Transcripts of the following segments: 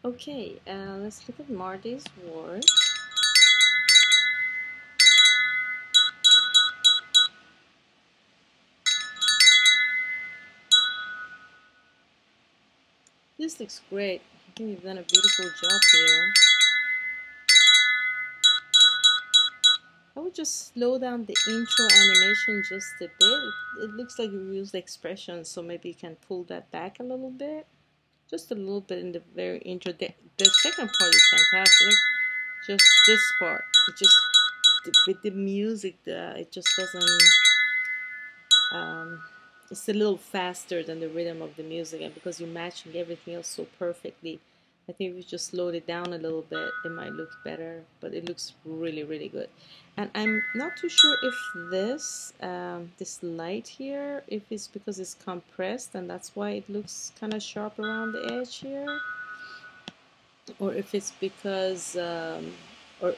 Okay, let's look at Marty's work. This looks great. I think you've done a beautiful job here. I would just slow down the intro animation just a bit. It looks like you used expressions, so maybe you can pull that back a little bit. Just a little bit in the very intro. The second part is fantastic. Like, just this part. It just, with the music, it just doesn't, um, it's a little faster than the rhythm of the music, and because you're matching everything else so perfectly, I think if you just slowed it down a little bit, it might look better, but it looks really, really good. And I'm not too sure if this light here, if it's because it's compressed and that's why it looks kind of sharp around the edge here, or if it's because, or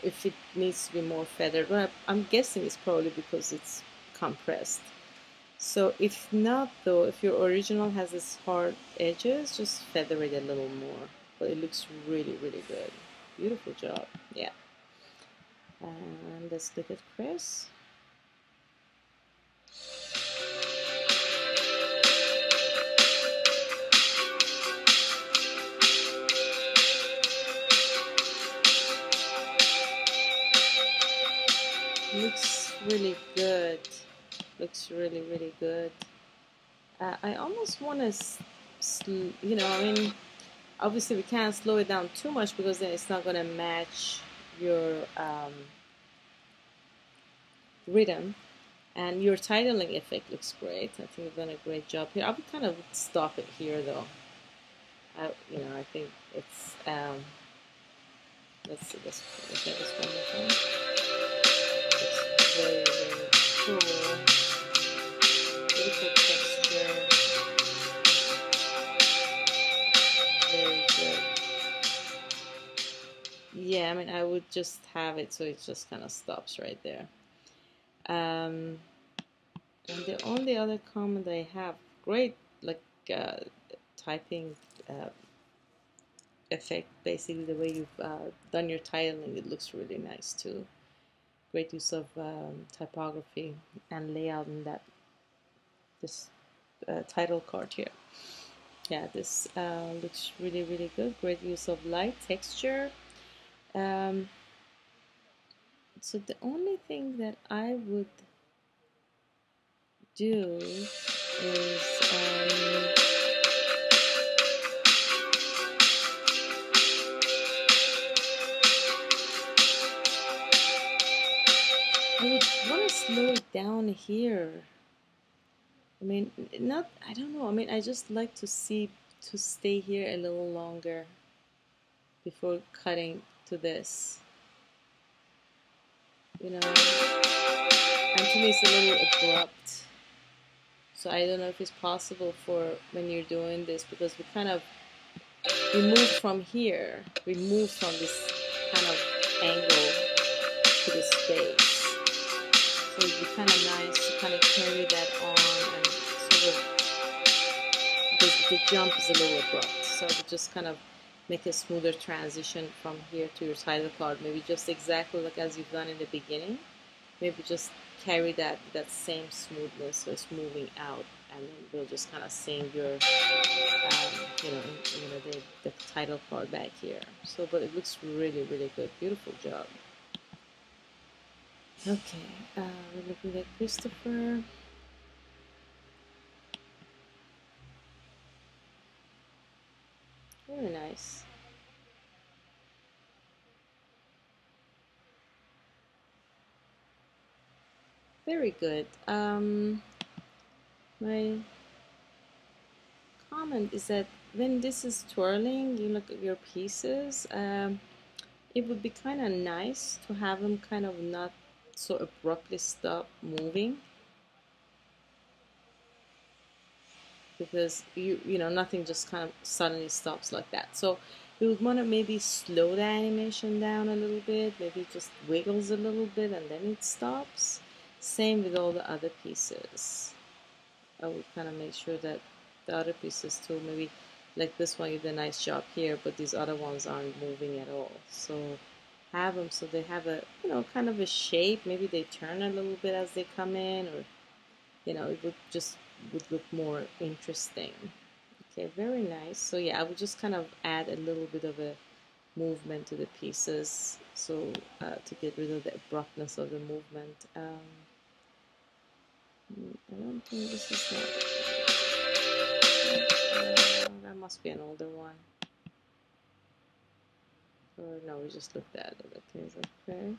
if it needs to be more feathered. But I'm guessing it's probably because it's compressed. So if not though, if your original has this hard edges, just feather it a little more. But it looks really, really good. Beautiful job. Yeah. And let's look at Chris. Looks really good. Looks really, really good. I almost want to, I mean, obviously we can't slow it down too much because then it's not going to match your rhythm. And your titling effect looks great. I think you've done a great job here. I would kind of stop it here though. I think it's, let's see this, look at this one more time. It's very, very cool. Beautiful texture. Very good. Yeah, I mean, I would just have it so it just kind of stops right there. And the only other comment I have, great, like, typing effect, basically the way you've done your titling, it looks really nice too. Great use of typography and layout in this title card here. Yeah, this looks really, really good. Great use of light, texture. Um, so the only thing that I would do is I would want to slow it down here. I mean, not, I don't know. I mean, I just like to stay here a little longer before cutting to this, you know. And to me, it's a little abrupt. So I don't know if it's possible for when you're doing this, because we moved from here, we moved from this kind of angle to this space. So it'd be kind of nice to kind of carry that on and sort of, because the jump is a little abrupt. So I would just kind of make a smoother transition from here to your title card. Maybe just exactly like as you've done in the beginning. Maybe just carry that same smoothness, so it's moving out, and then we'll just kind of sing your, the title card back here. So, but it looks really, really good. Beautiful job. Okay, we're looking at Christopher. Very nice. Very good. My comment is that when this is twirling, you look at your pieces, it would be kind of nice to have them kind of not so abruptly stop moving, because nothing just kind of suddenly stops like that. So you would want to maybe slow the animation down a little bit, maybe it just wiggles a little bit and then it stops. Same with all the other pieces. I would kind of make sure that the other pieces too, maybe Like this one, you did a nice job here, but these other ones aren't moving at all. So have them so they have a, kind of a shape. Maybe they turn a little bit as they come in, or, it would look more interesting. Okay, very nice. So yeah, I would just kind of add a little bit of a movement to the pieces, so to get rid of the abruptness of the movement. I don't think this is not. That must be an older one. Or no, we just looked at it. Okay.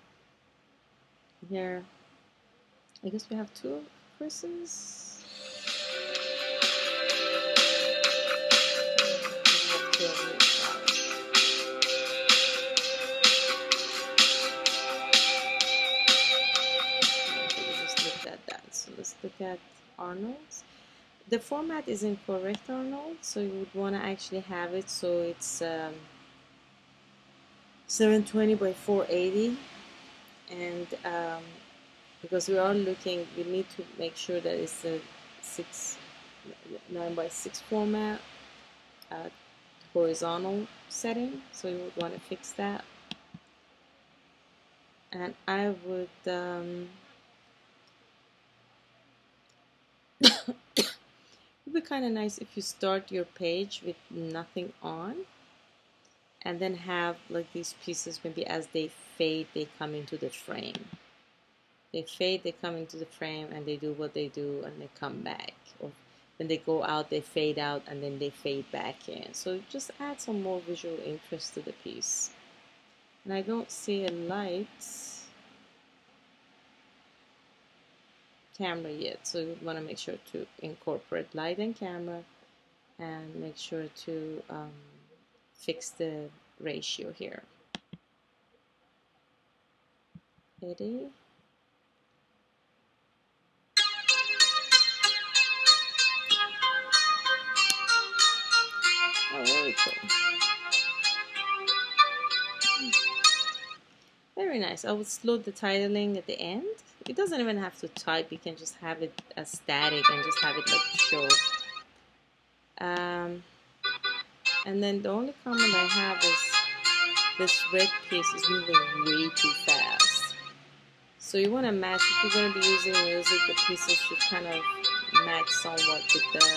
Here, I guess we have two Chris's. So let's look at Arnold's. The format is incorrect, Arnold, so you would want to actually have it so it's 720 by 480, and because we are looking, we need to make sure that it's a 9 by 6 format, horizontal setting, so you would want to fix that. And I would it would be kind of nice if you start your page with nothing on, and then have like these pieces, maybe as they fade, they come into the frame. They fade, they come into the frame, and they do what they do, and they come back. Or when they go out, they fade out, and then they fade back in. So just add some more visual interest to the piece. And I don't see a light camera yet, so you want to make sure to incorporate light and camera, and make sure to fix the ratio here. 80. Oh, very cool. Very nice. I would slow the titling at the end. It doesn't even have to type. You can just have it as static and just have it like show. And then the only comment I have is this red piece is moving way too fast. So you want to match, if you're going to be using music, the pieces should kind of match somewhat with the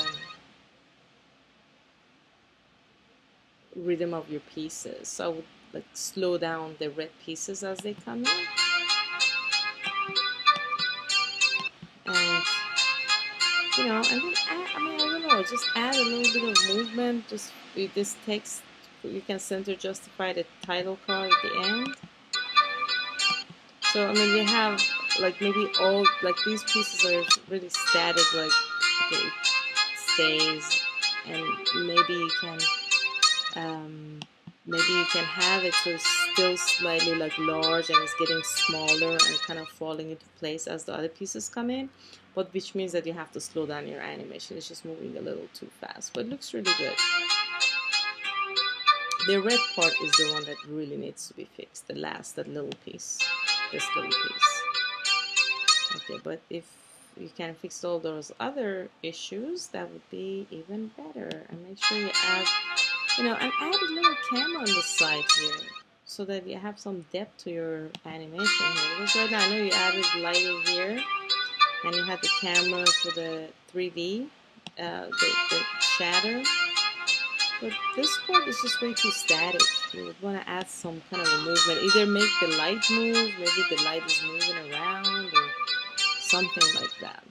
rhythm of your pieces. So I would like slow down the red pieces as they come in. And and then add, I don't know, just add a little bit of movement. Just with this text, you can center justify the title card at the end. So we have like maybe all like these pieces are really static, like okay, it stays, and maybe you can have it so it's still slightly like large and it's getting smaller and kind of falling into place as the other pieces come in, but which means that you have to slow down your animation. It's just moving a little too fast, but it looks really good. The red part is the one that really needs to be fixed, that little piece, this little piece. Okay, but if you can fix all those other issues, that would be even better. And make sure you add and add a little camera on the side here so that you have some depth to your animation here. Because right now I know you added lighting here and you had the camera for the 3D, the shadow. But this part is just way too static. You would want to add some kind of a movement. Either make the light move, maybe the light is moving around or something like that.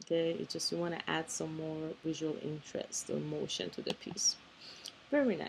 Okay, you want to add some more visual interest or motion to the piece. Very nice.